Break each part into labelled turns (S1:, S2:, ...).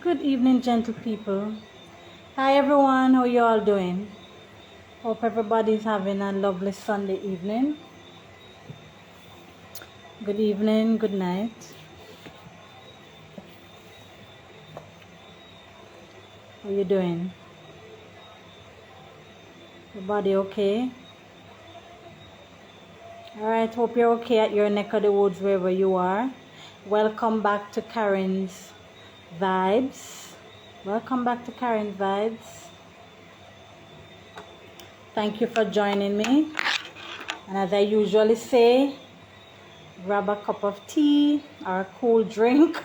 S1: Good evening, gentle people. Hi everyone, how you all doing? Hope everybody's having a lovely Sunday evening. Good evening, good night. How you doing? Everybody okay? Alright, hope you're okay at your neck of the woods wherever you are. Welcome back to Karen's Vibes. Welcome back to Karen's Vibes. Thank you for joining me. And as I usually say, grab a cup of tea or a cool drink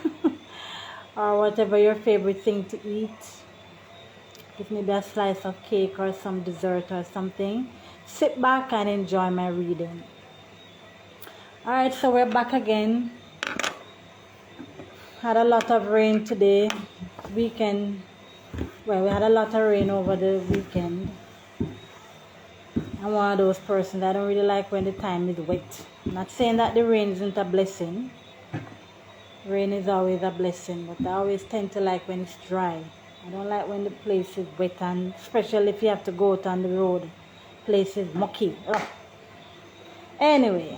S1: or whatever your favorite thing to eat. Give me a slice of cake or some dessert or something. Sit back and enjoy my reading. Alright, so we're back again. Had a lot of rain today. Weekend. Well, we had a lot of rain over the weekend. I'm one of those persons I don't really like when the time is wet. I'm not saying that the rain isn't a blessing. Rain is always a blessing, but I always tend to like when it's dry. I don't like when the place is wet, and especially if you have to go out on the road. Place is mucky. Ugh. Anyway,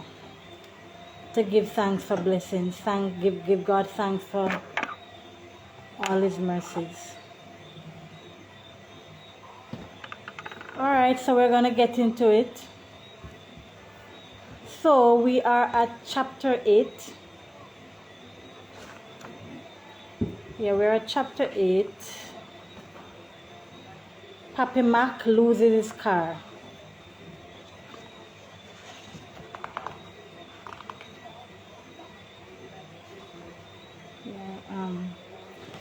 S1: to give thanks for blessings. Give God thanks for all His mercies. Alright, so we're going to get into it. So we are at chapter 8. Yeah, we're at chapter 8. Pappy Mack loses his car.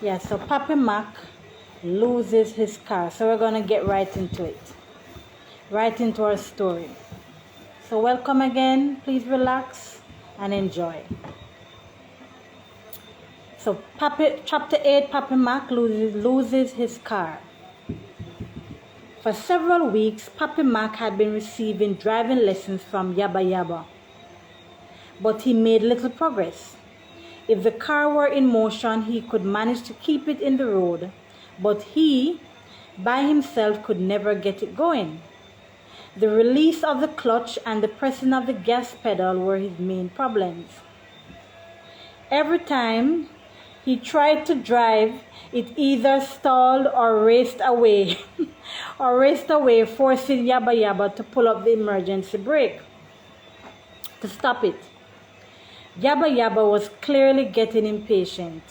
S1: Yeah, so Pappy Mack loses his car. So we're going to get right into it. Right into our story. So welcome again. Please relax and enjoy. So chapter 8, Pappy Mack loses his car. For several weeks, Pappy Mack had been receiving driving lessons from Yabba Yabba. But he made little progress. If the car were in motion, he could manage to keep it in the road. But he, by himself, could never get it going. The release of the clutch and the pressing of the gas pedal were his main problems. Every time he tried to drive, it either stalled or raced away, forcing Yabba Yabba to pull up the emergency brake to stop it. Yabba Yabba was clearly getting impatient.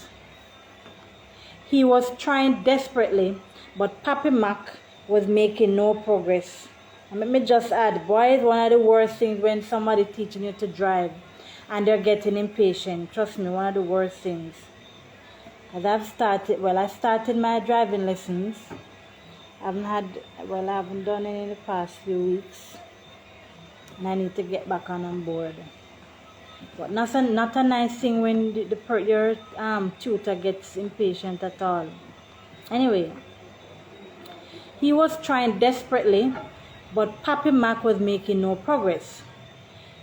S1: He was trying desperately, but Pappy Mack was making no progress. And let me just add, boy, is one of the worst things when somebody teaching you to drive and they're getting impatient. Trust me, one of the worst things. As I started my driving lessons. I haven't done it in the past few weeks. And I need to get back on board. But not a nice thing when your tutor gets impatient at all. Anyway, he was trying desperately, but Pappy Mack was making no progress.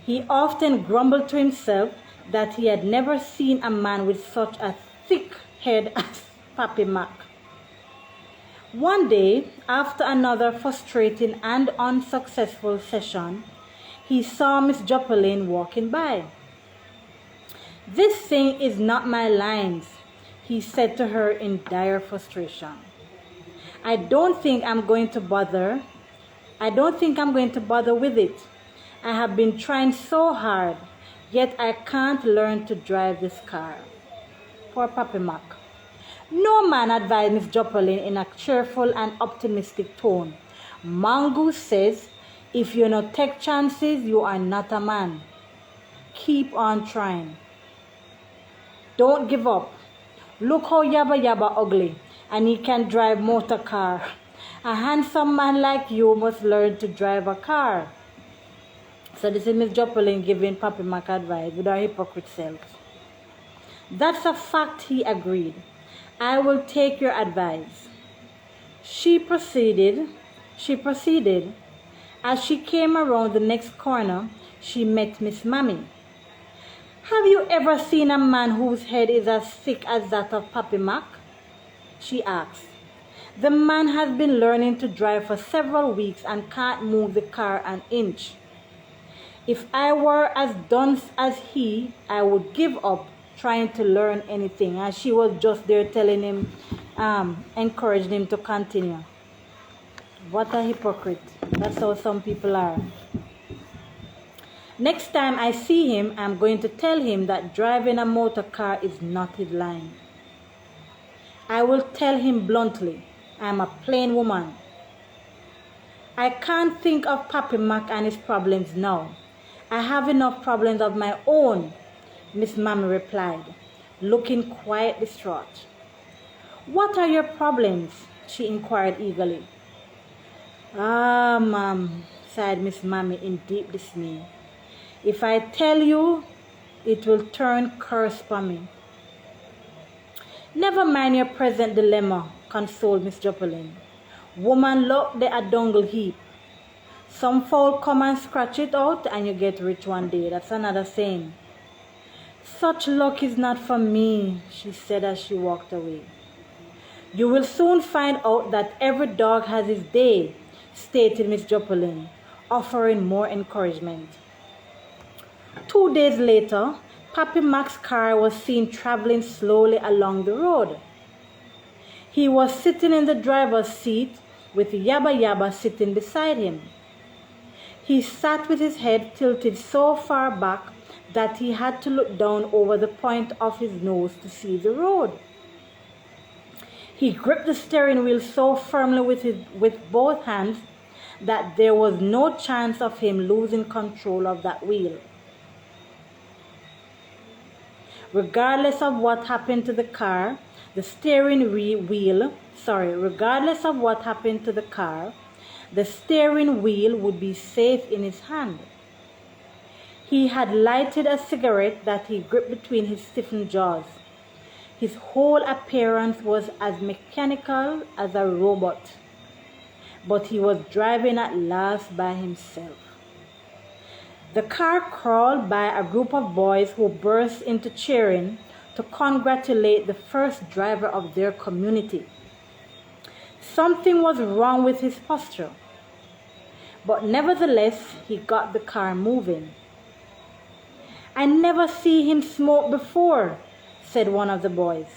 S1: He often grumbled to himself that he had never seen a man with such a thick head as Pappy Mack. One day, after another frustrating and unsuccessful session, he saw Miss Joplin walking by. "This thing is not my lines," he said to her in dire frustration. I don't think I'm going to bother with it. I have been trying so hard, yet I can't learn to drive this car." Poor Pappy Mack. "No man," advised Miss Joplin in a cheerful and optimistic tone. "Mongoose says, if you no take chances, you are not a man. Keep on trying. Don't give up. Look how Yabba Yabba ugly, and he can drive motor car. A handsome man like you must learn to drive a car." So this is Miss Joplin giving Pappy Mack advice with her hypocrite self. "That's a fact," he agreed. "I will take your advice." She proceeded. As she came around the next corner, she met Miss Mammy. "Have you ever seen a man whose head is as thick as that of Pappy Mack?" she asked. The man has been learning to drive for several weeks and can't move the car an inch. If I were as dunce as he, I would give up trying to learn anything. And she was just there telling him, encouraging him to continue. What a hypocrite. That's how some people are. Next time I see him, I'm going to tell him that driving a motor car is not his line. I will tell him bluntly, I'm a plain woman. I can't think of Pappy Mack and his problems now. I have enough problems of my own, Miss Mammy replied, looking quite distraught. What are your problems? She inquired eagerly. Ah, ma'am, sighed Miss Mammy in deep dismay. If I tell you, it will turn curse for me. Never mind your present dilemma, consoled Miss Joplin. Woman look the a dungle heap. Some fowl come and scratch it out and you get rich one day. That's another saying. Such luck is not for me, she said as she walked away. You will soon find out that every dog has his day, stated Miss Joplin, offering more encouragement. 2 days later, Pappy Mack's car was seen traveling slowly along the road. He was sitting in the driver's seat with Yabba Yabba sitting beside him. He sat with his head tilted so far back that he had to look down over the point of his nose to see the road. He gripped the steering wheel so firmly with both hands that there was no chance of him losing control of that wheel. Regardless of what happened to the car, the steering wheel would be safe in his hand. He had lighted a cigarette that he gripped between his stiffened jaws. His whole appearance was as mechanical as a robot, but he was driving at last by himself. The car crawled by a group of boys who burst into cheering to congratulate the first driver of their community. Something was wrong with his posture, but nevertheless he got the car moving. I never see him smoke before, said one of the boys.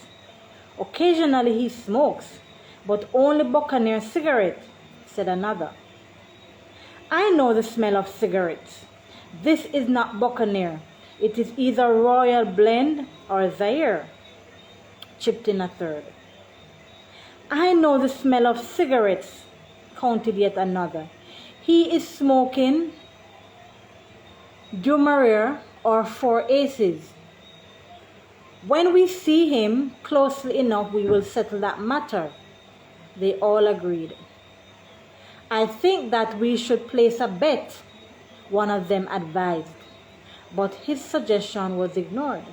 S1: Occasionally he smokes, but only Buccaneer cigarette, said another. I know the smell of cigarettes. This is not Buccaneer. It is either Royal Blend or Zaire, chipped in a third. I know the smell of cigarettes, counted yet another. He is smoking Du Maurier or Four Aces. When we see him closely enough, we will settle that matter, they all agreed. I think that we should place a bet, one of them advised, but his suggestion was ignored.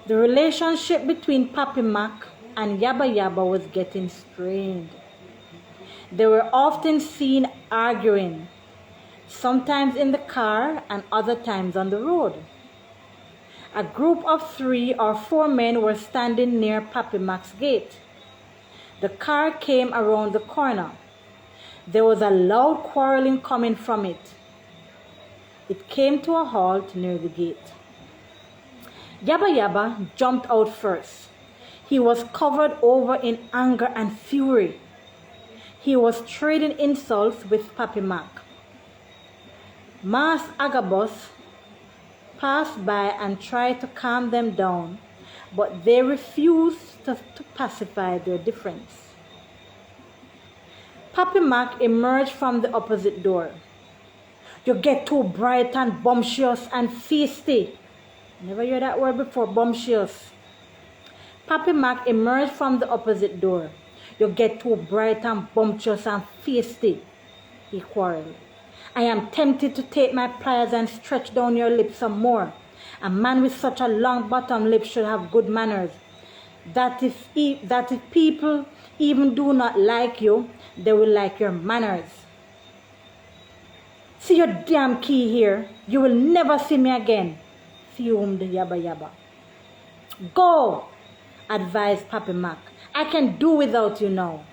S1: The relationship between Pappy Mack and Yabba Yabba was getting strained. They were often seen arguing, sometimes in the car and other times on the road. A group of 3 or 4 men were standing near Pappy Mack's gate. The car came around the corner. There was a loud quarreling coming from it. It came to a halt near the gate. Yabba Yabba jumped out first. He was covered over in anger and fury. He was trading insults with Pappy Mack. Mas Agabus passed by and tried to calm them down, but they refused to pacify their difference. Pappy Mack emerged from the opposite door. You get too bright and bumptious and feisty. Never heard that word before, bumptious. Pappy Mack emerged from the opposite door. You get too bright and bumptious and feisty, he quarreled. I am tempted to take my pliers and stretch down your lips some more. A man with such a long bottom lip should have good manners. That if people even do not like you, they will like your manners. See your damn key here. You will never see me again, fumed Yabba Yabba. Go, advised Pappy Mack, I can do without you now.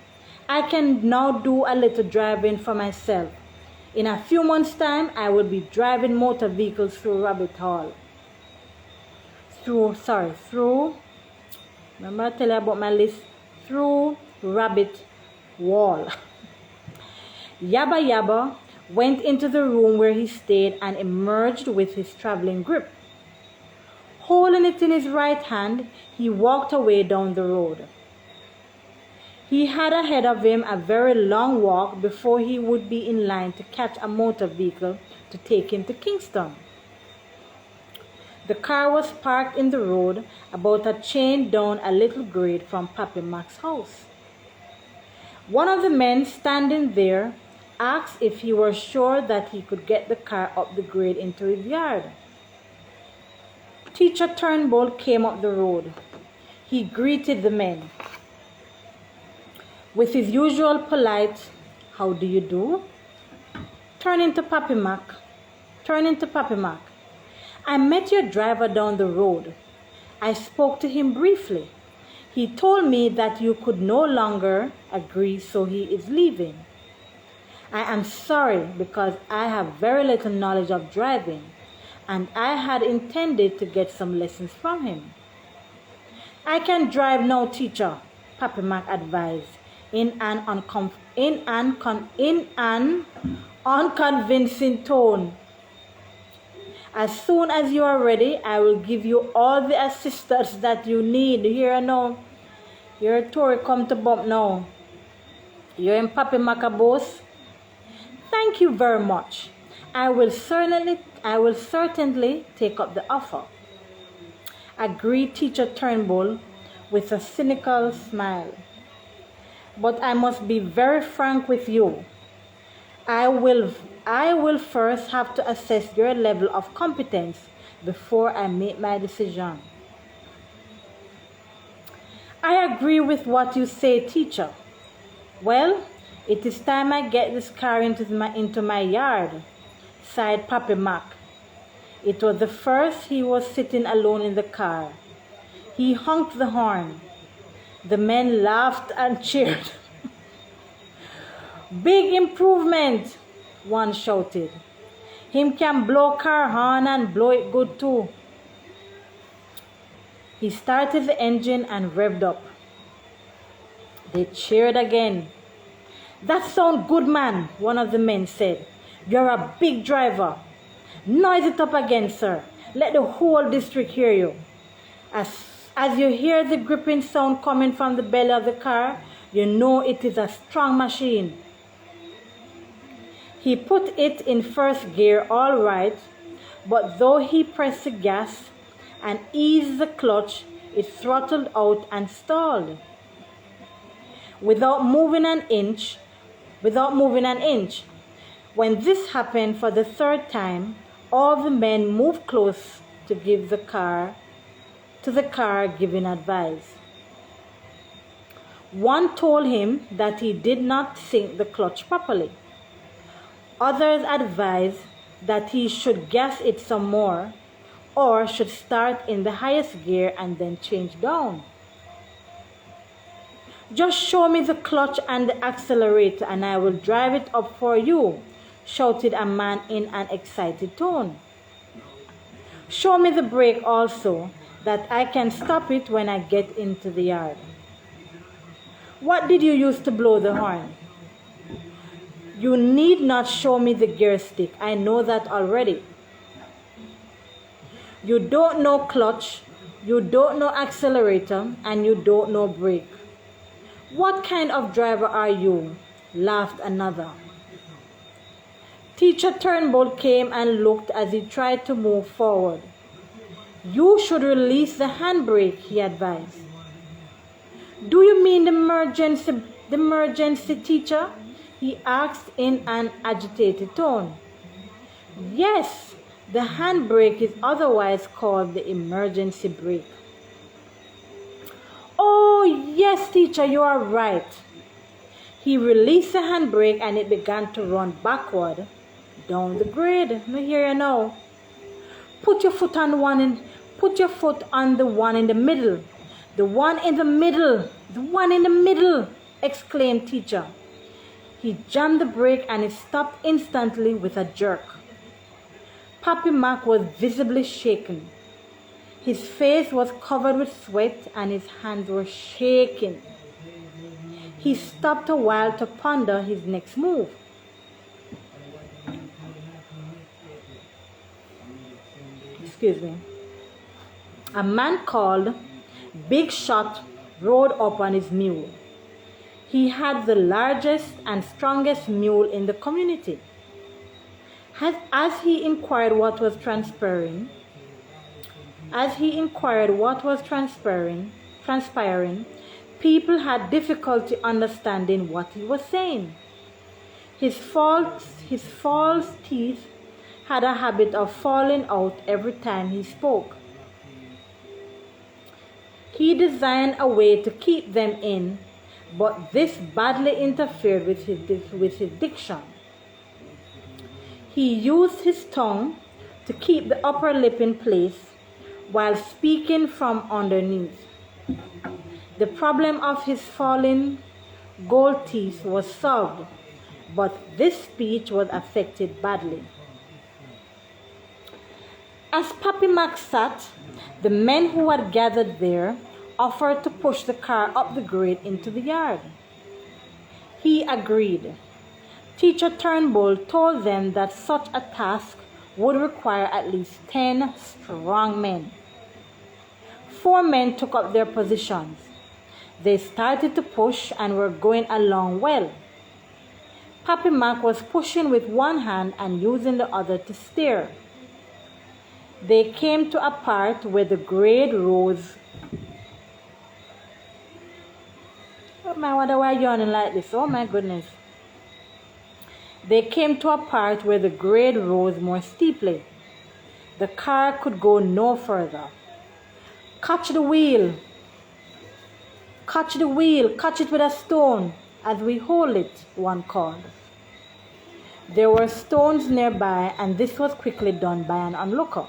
S1: I can now do a little driving for myself. In a few months' time, I will be driving motor vehicles through Rabbit Hall. Remember I tell you about my list? Through Rabbit Wall. Yabba Yabba went into the room where he stayed and emerged with his traveling grip. Holding it in his right hand, he walked away down the road. He had ahead of him a very long walk before he would be in line to catch a motor vehicle to take him to Kingston. The car was parked in the road about a chain down a little grade from Pappy Mack's house. One of the men standing there asked if he were sure that he could get the car up the grade into his yard. Teacher Turnbull came up the road. He greeted the men with his usual polite, "How do you do?" Turning to Pappy Mack. "I met your driver down the road. I spoke to him briefly. He told me that you could no longer agree, so he is leaving. I am sorry because I have very little knowledge of driving, and I had intended to get some lessons from him." "I can drive now, teacher," Pappy Mack advised in an unconvincing tone. "As soon as you are ready, I will give you all the assistance that you need. Here now. You're a Tory come to bump now. You're in Pappy Mack a boss? Thank you very much. I will certainly take up the offer," agreed Teacher Turnbull with a cynical smile. "But I must be very frank with you. I will first have to assess your level of competence before I make my decision." "I agree with what you say, teacher. Well, it is time I get this car into my yard," sighed Pappy Mack. It was the first he was sitting alone in the car. He honked the horn. The men laughed and cheered. "Big improvement," one shouted. "Him can blow car horn and blow it good too." He started the engine and revved up. They cheered again. "That sounds good, man," one of the men said. "You're a big driver. Noise it up again, sir. Let the whole district hear you. As you hear the gripping sound coming from the belly of the car, you know it is a strong machine." He put it in first gear all right, but though he pressed the gas and eased the clutch, it throttled out and stalled. Without moving an inch. When this happened for the third time, all the men moved close to the car, giving advice. One told him that he did not sink the clutch properly. Others advised that he should gas it some more, or should start in the highest gear and then change down. "Just show me the clutch and the accelerator and I will drive it up for you," shouted a man in an excited tone. "Show me the brake also, that I can stop it when I get into the yard." "What did you use to blow the horn?" "You need not show me the gear stick. I know that already." "You don't know clutch, you don't know accelerator, and you don't know brake. What kind of driver are you?" laughed another. Teacher Turnbull came and looked as he tried to move forward. "You should release the handbrake," he advised. "Do you mean the emergency, teacher?" he asked in an agitated tone. "Yes, the handbrake is otherwise called the emergency brake." "Oh, yes, teacher, you are right." He released the handbrake and it began to run backward down the grade. Me hear you now. Put your foot on the one in the middle. The one in the middle! The one in the middle! Exclaimed Teacher. He jammed the brake and it stopped instantly with a jerk. Pappy Mack was visibly shaken. His face was covered with sweat and his hands were shaking. He stopped a while to ponder his next move. Excuse me. A man called Big Shot rode up on his mule. He had the largest and strongest mule in the community. As he inquired what was transpiring, people had difficulty understanding what he was saying. His false teeth had a habit of falling out every time he spoke. He designed a way to keep them in, but this badly interfered with his diction. He used his tongue to keep the upper lip in place while speaking from underneath. The problem of his falling gold teeth was solved, but this speech was affected badly. As Pappy Mack sat, the men who had gathered there offered to push the car up the grade into the yard. He agreed. Teacher Turnbull told them that such a task would require at least 10 strong men. 4 men took up their positions. They started to push and were going along well. Pappy Mack was pushing with one hand and using the other to steer. They came to a part where the grade rose. Oh my, why are you yawning like this? Oh my goodness. They came to a part where the grade rose more steeply. The car could go no further. Catch the wheel. Catch the wheel. Catch it with a stone as we hold it, one called. There were stones nearby, and this was quickly done by an onlooker.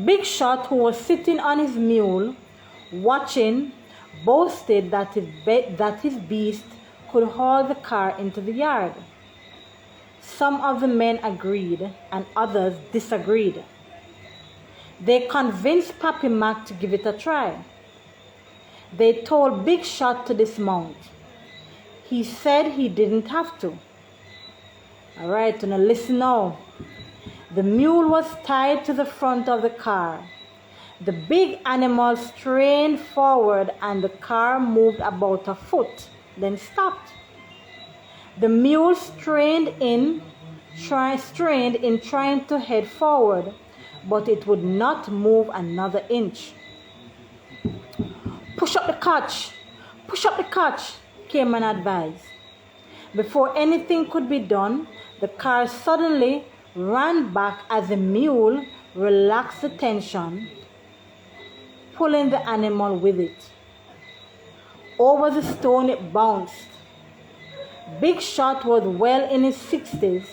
S1: Big Shot, who was sitting on his mule, watching, boasted that his beast could haul the car into the yard. Some of the men agreed, and others disagreed. They convinced Pappy Mack to give it a try. They told Big Shot to dismount. He said he didn't have to. All right, now listen now. The mule was tied to the front of the car. The big animal strained forward and the car moved about a foot, then stopped. The mule strained in trying to head forward, but it would not move another inch. Push up the clutch! Push up the clutch! Came an advice. Before anything could be done, the car suddenly ran back as the mule relaxed the tension, pulling the animal with it. Over the stone it bounced. Big Shot was well in his 60s,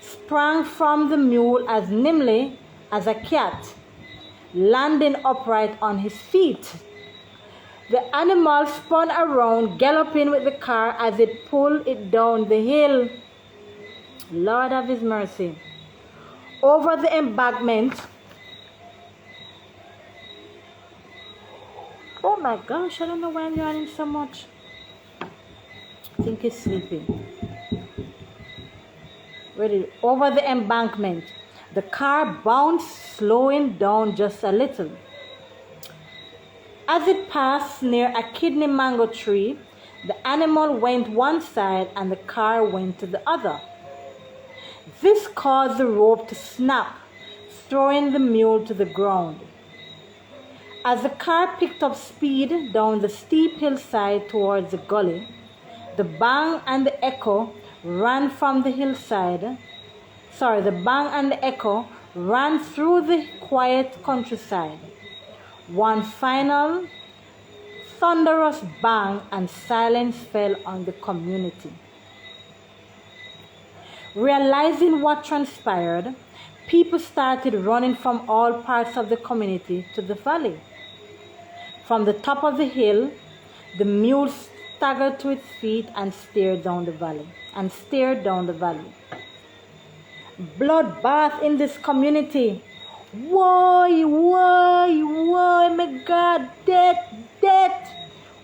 S1: sprang from the mule as nimbly as a cat, landing upright on his feet. The animal spun around, galloping with the car as it pulled it down the hill. Lord have his mercy. Over the embankment. Oh my gosh, I don't know why I'm yawning so much. I think he's sleeping. Ready? Over the embankment. The car bounced, slowing down just a little. As it passed near a kidney mango tree, the animal went one side and the car went to the other. This caused the rope to snap, throwing the mule to the ground. As the car picked up speed down the steep hillside towards the gully, the bang and the echo ran from the hillside. The bang and the echo ran through the quiet countryside. One final thunderous bang and silence fell on the community. Realizing what transpired, People started running from all parts of the community to the valley. From the top of the hill, the mule staggered to its feet and stared down the valley. Bloodbath in this community. Why, my God, death.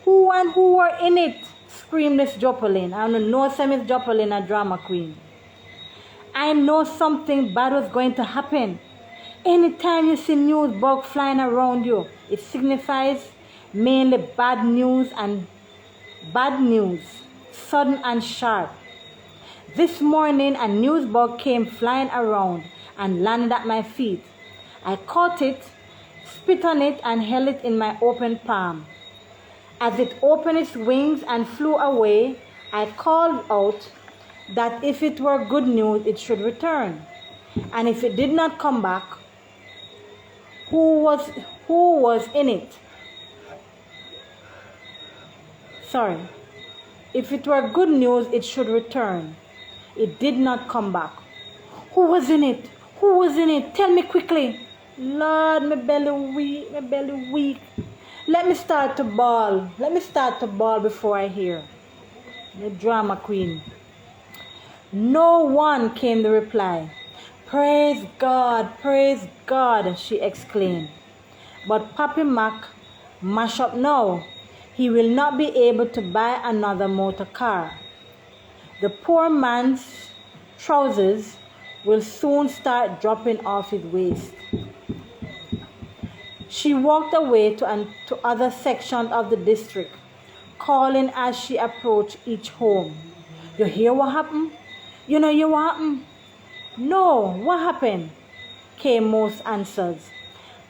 S1: Who were in it? Screamed Miss Joplin. I don't know Miss Joplin, a drama queen. I know something bad was going to happen. Anytime you see news bug flying around you, it signifies mainly bad news, sudden and sharp. This morning, a news bug came flying around and landed at my feet. I caught it, spit on it, and held it in my open palm. As it opened its wings and flew away, I called out that if it were good news, it should return. And if it did not come back, who was in it? Sorry. If it were good news, it should return. It did not come back. Who was in it? Tell me quickly. Lord, my belly weak. Let me start to bawl before I hear. The drama queen. No one, came the reply. Praise God, she exclaimed. But Pappy Mack, mash up now. He will not be able to buy another motor car. The poor man's trousers will soon start dropping off his waist. She walked away to other sections of the district, calling as she approached each home. You hear what happened? You know what happened? No, what happened? Came most answers.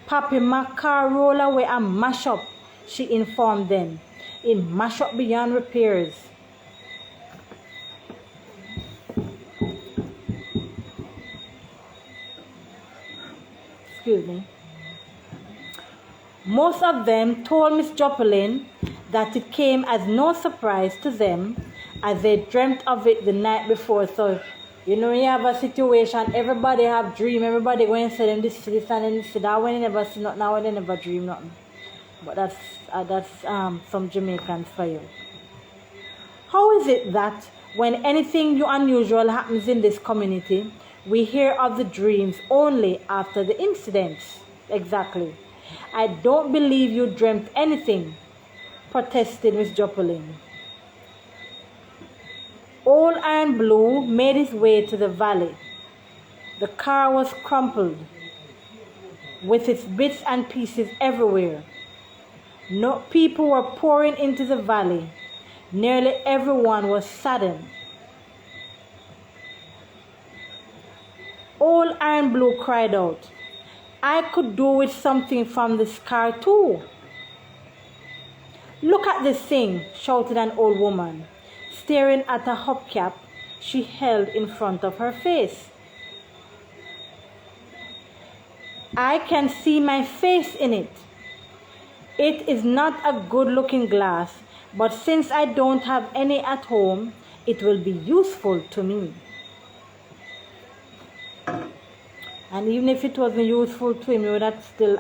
S1: Pappy Mack car roll away and mash up, she informed them. It mash up beyond repairs. Excuse me. Most of them told Miss Joplin that it came as no surprise to them, as they dreamt of it the night before. So, you know, you have a situation, everybody have dream, everybody going to say them this and this, that when they never see nothing, now when they never dream nothing. But that's some Jamaicans for you. How is it that when anything unusual happens in this community, we hear of the dreams only after the incidents? Exactly. I don't believe you dreamt anything, protested Miss Joplin. Old Iron Blue made his way to the valley. The car was crumpled, with its bits and pieces everywhere. No people were pouring into the valley. Nearly everyone was saddened. Old Iron Blue cried out, I could do with something from this car too. Look at this thing, shouted an old woman, staring at a hubcap she held in front of her face. I can see my face in it. It is not a good-looking glass, but since I don't have any at home, it will be useful to me. And even if it wasn't useful to him, he would have still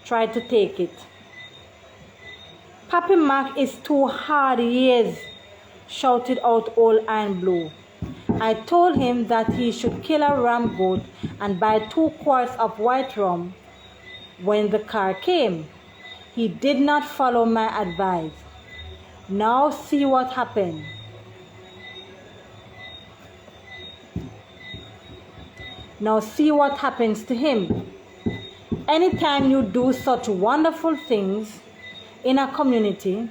S1: tried to take it. Pappy Mack is too hard, he is, shouted out Old Iron Blue. I told him that he should kill a ram goat and buy 2 quarts of white rum when the car came. He did not follow my advice. Now see what happened. Now see what happens to him. Anytime you do such wonderful things in a community,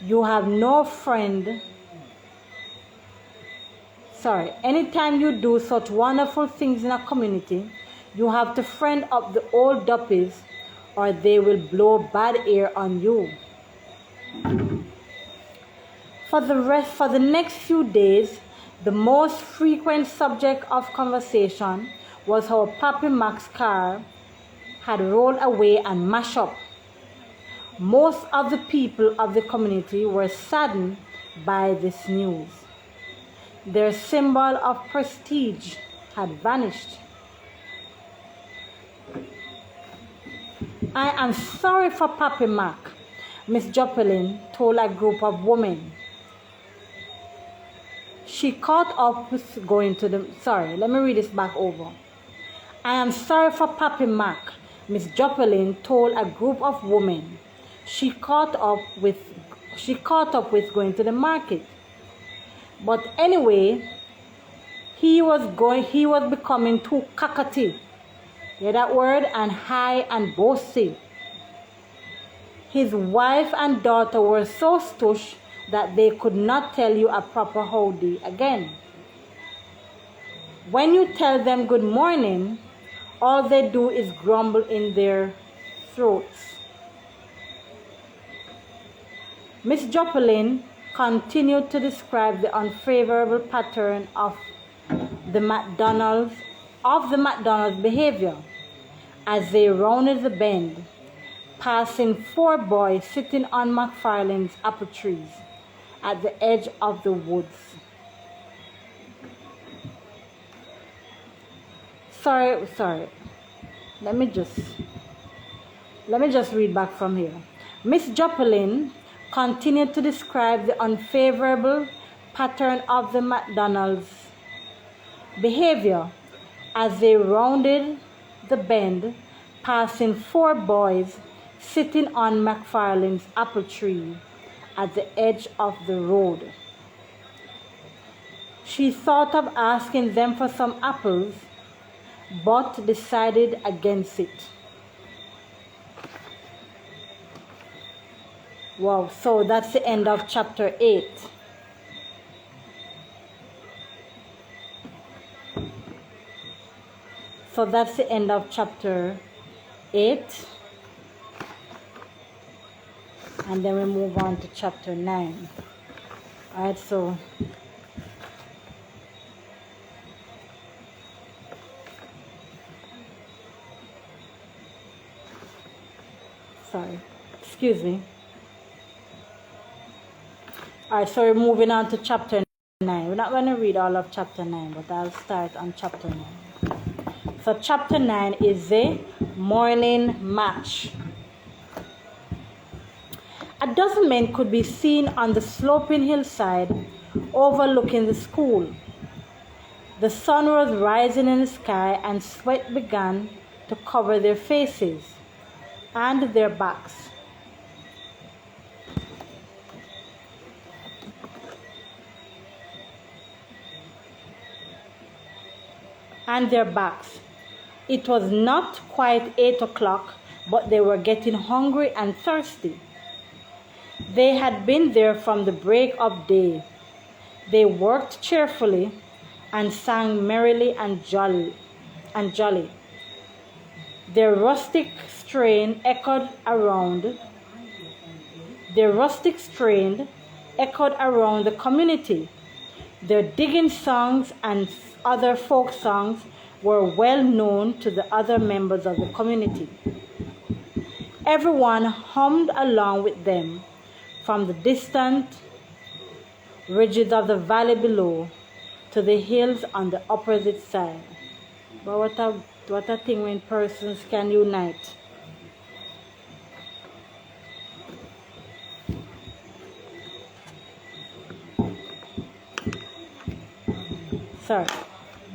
S1: you have no friend. Anytime you do such wonderful things in a community, you have to friend up the old duppies or they will blow bad air on you. For the next few days, the most frequent subject of conversation was how Pappy Mack's car had rolled away and mashed up. Most of the people of the community were saddened by this news. Their symbol of prestige had vanished. I am sorry for Pappy Mack, Miss Joplin told a group of women. She caught up with going to the... Sorry, let me read this back over. I am sorry for Pappy Mack, Miss Joplin told a group of women. She caught up with going to the market. But anyway, he was becoming too cockatoo. Hear that word? And high and boasting. His wife and daughter were so stush that they could not tell you a proper howdy again. When you tell them good morning, all they do is grumble in their throats. Miss Joplin continued to describe the unfavorable pattern of the McDonald's behavior as they rounded the bend, passing 4 boys sitting on McFarlane's apple trees at the edge of the woods. Sorry. Let me just read back from here. Miss Joplin continued to describe the unfavorable pattern of the McDonald's behavior as they rounded the bend, passing 4 boys sitting on McFarlane's apple tree at the edge of the road. She thought of asking them for some apples, but decided against it. Wow, so that's the end of chapter 8. So that's the end of chapter 8. And then we move on to chapter 9. Alright, so sorry, excuse me. Alright, so we're moving on to chapter 9. We're not going to read all of chapter 9, but I'll start on chapter 9. So chapter 9 is the morning march. A dozen men could be seen on the sloping hillside overlooking the school. The sun was rising in the sky and sweat began to cover their faces and their backs. It was not quite 8 o'clock, but they were getting hungry and thirsty. They had been there from the break of day. They worked cheerfully and sang merrily and jolly. Their rustic strain echoed around the community. Their digging songs and other folk songs were well known to the other members of the community. Everyone hummed along with them from the distant ridges of the valley below to the hills on the opposite side. But what a thing when persons can unite.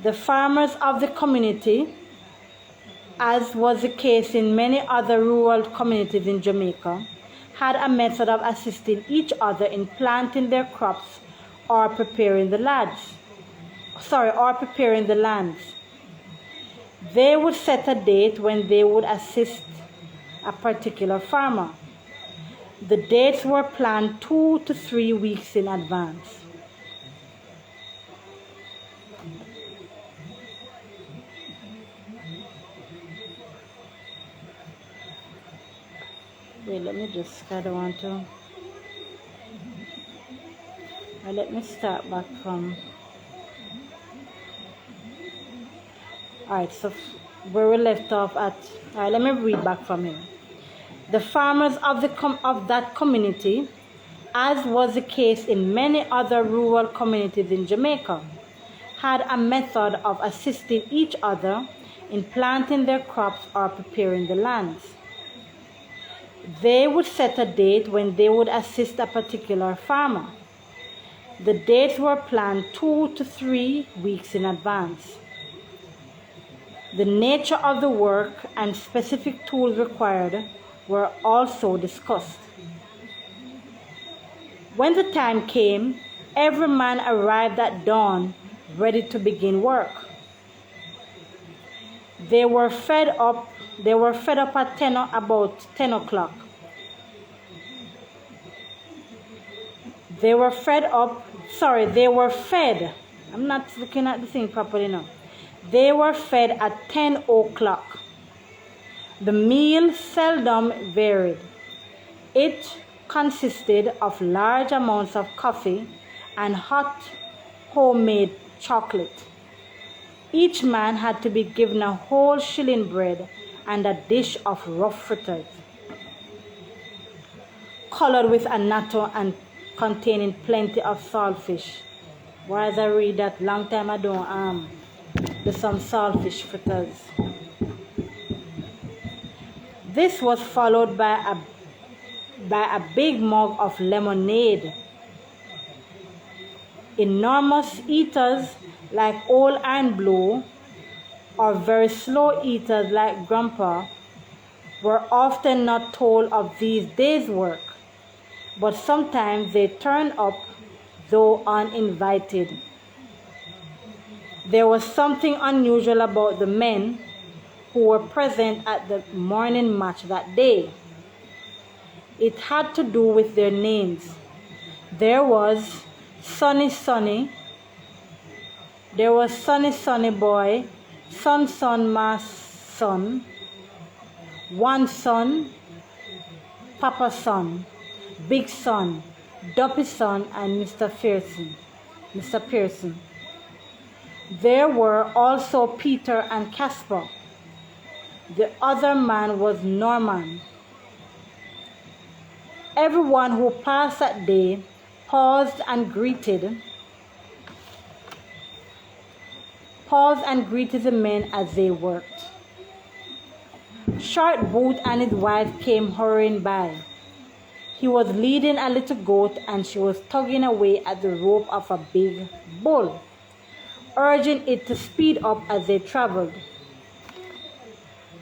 S1: The farmers of the community, as was the case in many other rural communities in Jamaica, had a method of assisting each other in planting their crops or preparing the lands. They would set a date when they would assist a particular farmer. The dates were planned 2 to 3 weeks in advance. Wait, let me just kind of want to... let me start back from... Alright, so where we left off at... Alright, let me read back from here. The farmers of that community, as was the case in many other rural communities in Jamaica, had a method of assisting each other in planting their crops or preparing the lands. They would set a date when they would assist a particular farmer. The dates were planned 2 to 3 weeks in advance. The nature of the work and specific tools required were also discussed. When the time came, every man arrived at dawn, ready to begin work. They were fed up at about 10 o'clock. They were fed. I'm not looking at the thing properly now. They were fed at 10 o'clock. The meal seldom varied. It consisted of large amounts of coffee and hot homemade chocolate. Each man had to be given a whole shilling bread and a dish of rough fritters, colored with annatto and containing plenty of saltfish. Why as I read that long time I don't there's some saltfish fritters. This was followed by a big mug of lemonade. Enormous eaters like Old and Blue, or very slow eaters like Grandpa, were often not told of these days' work, but sometimes they turned up, though uninvited. There was something unusual about the men who were present at the morning match that day. It had to do with their names. There was Sonny Boy, Son Ma Son, One Son, Papa Son, Big Son, Duppy Son, and Mr. Pearson. There were also Peter and Casper. The other man was Norman. Everyone who passed that day paused and greeted the men as they worked. Short Boot and his wife came hurrying by. He was leading a little goat and she was tugging away at the rope of a big bull, urging it to speed up as they traveled.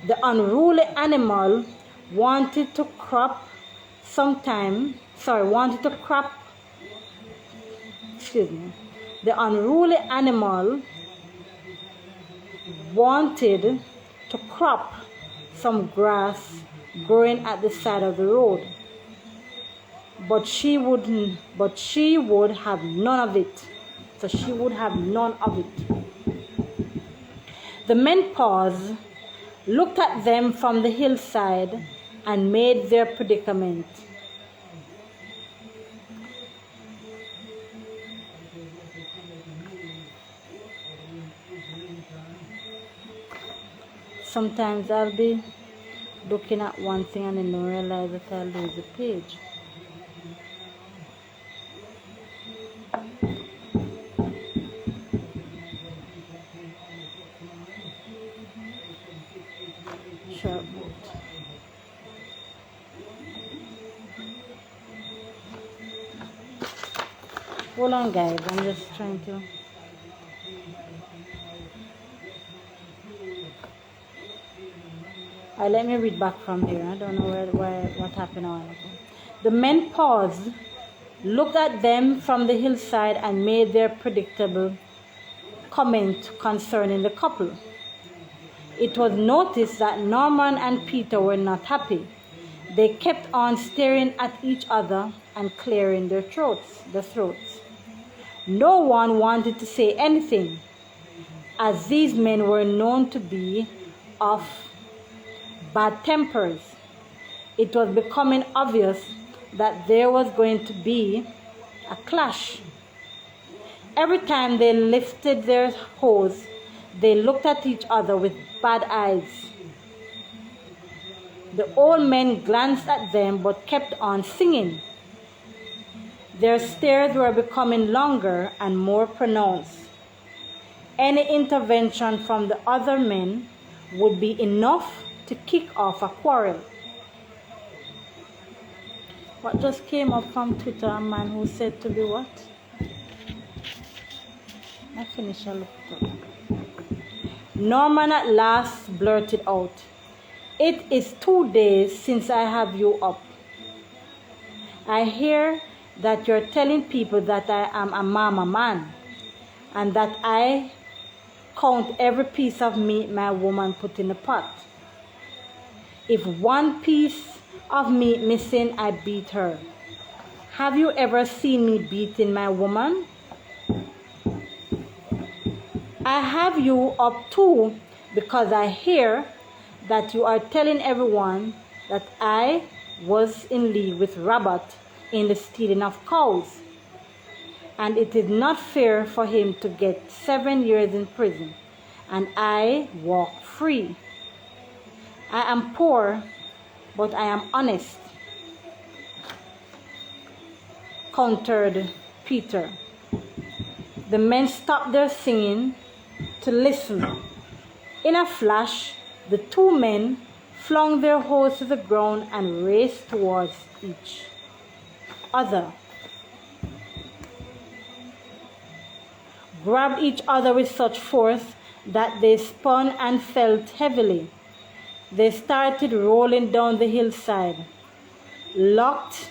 S1: The unruly animal wanted to crop The unruly animal wanted to crop some grass growing at the side of the road, but she would have none of it. The men paused, looked at them from the hillside, and made their predicament. Sometimes I'll be looking at one thing and then don't realize that I'll lose the page. Short boat. Hold on, guys. I'm just trying to. Let me read back from here. I don't know what happened on it. The men paused, looked at them from the hillside, and made their predictable comment concerning the couple. It was noticed that Norman and Peter were not happy. They kept on staring at each other and clearing their throats. No one wanted to say anything, as these men were known to be of bad tempers. It was becoming obvious that there was going to be a clash. Every time they lifted their hose, they looked at each other with bad eyes. The old men glanced at them but kept on singing. Their stares were becoming longer and more pronounced. Any intervention from the other men would be enough to kick off a quarrel. What just came up from Twitter, a man who said to be what? I finish a look. Norman at last blurted out, "It is 2 days since I have you up. I hear that you're telling people that I am a mama man and that I count every piece of meat my woman put in the pot. If one piece of meat missing, I beat her. Have you ever seen me beating my woman? I have you up too because I hear that you are telling everyone that I was in league with Robert in the stealing of cows, and it is not fair for him to get 7 years in prison and I walk free. I am poor, but I am honest," countered Peter. The men stopped their singing to listen. In a flash, the 2 men flung their hoes to the ground and raced towards each other, grabbed each other with such force that they spun and fell heavily. They started rolling down the hillside, locked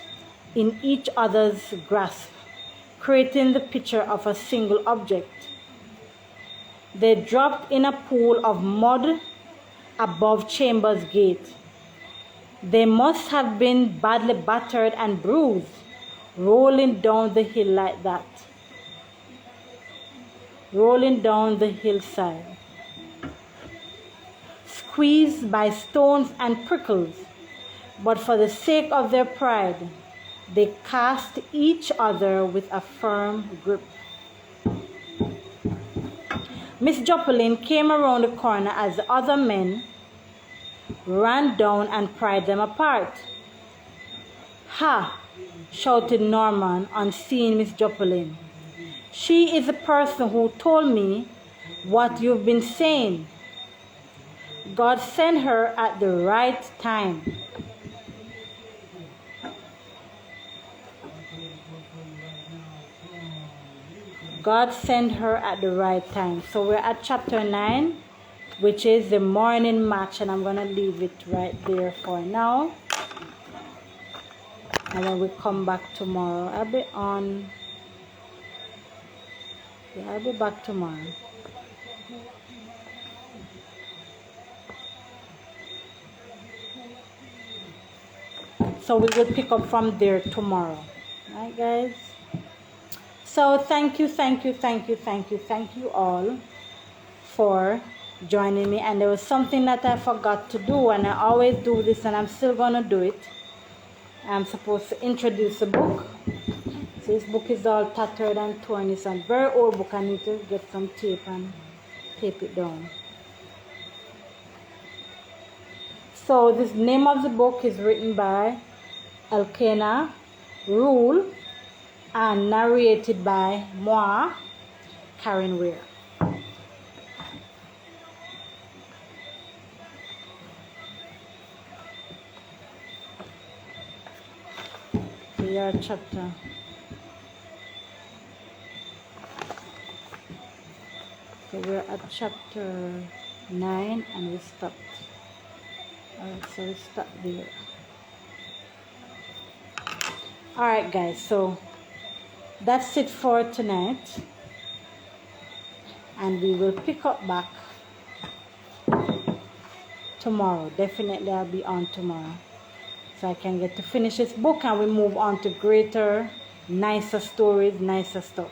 S1: in each other's grasp, creating the picture of a single object. They dropped in a pool of mud above Chambers Gate. They must have been badly battered and bruised, rolling down the hill like that. Rolling down the hillside, squeezed by stones and prickles, but for the sake of their pride, they cast each other with a firm grip. Miss Joplin came around the corner as the other men ran down and pried them apart. "Ha!" shouted Norman on seeing Miss Joplin. "She is the person who told me what you've been saying. God sent her at the right time." God sent her at the right time. So we're at chapter 9, which is the morning match, and I'm going to leave it right there for now. And then we come back tomorrow. I'll be back tomorrow. So we will pick up from there tomorrow. Alright, guys? So thank you all for joining me. And there was something that I forgot to do, and I always do this, and I'm still going to do it. I'm supposed to introduce the book. So this book is all tattered and torn. It's a very old book. I need to get some tape and tape it down. So this name of the book is written by Elkanah Rule and narrated by moi, Karen Weir. We are chapter. So we're at chapter 9 and we stopped. Alright, so we stopped there. Alright, guys, so that's it for tonight, and we will pick up back tomorrow. Definitely I'll be on tomorrow, so I can get to finish this book and we move on to greater, nicer stories, nicer stuff.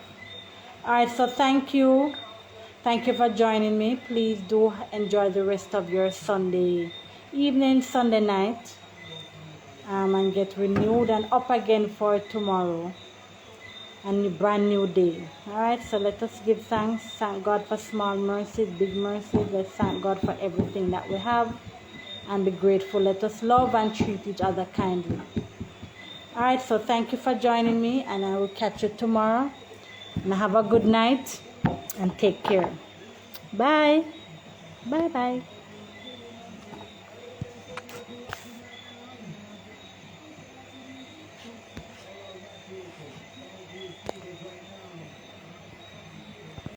S1: Alright, so thank you for joining me. Please do enjoy the rest of your Sunday evening, Sunday night, and get renewed and up again for tomorrow and a brand new day. Alright, so let us give thanks. Thank God for small mercies, big mercies. Let's thank God for everything that we have and be grateful. Let us love and treat each other kindly. All right, so thank you for joining me, and I will catch you tomorrow. And have a good night and take care. Bye. Bye bye.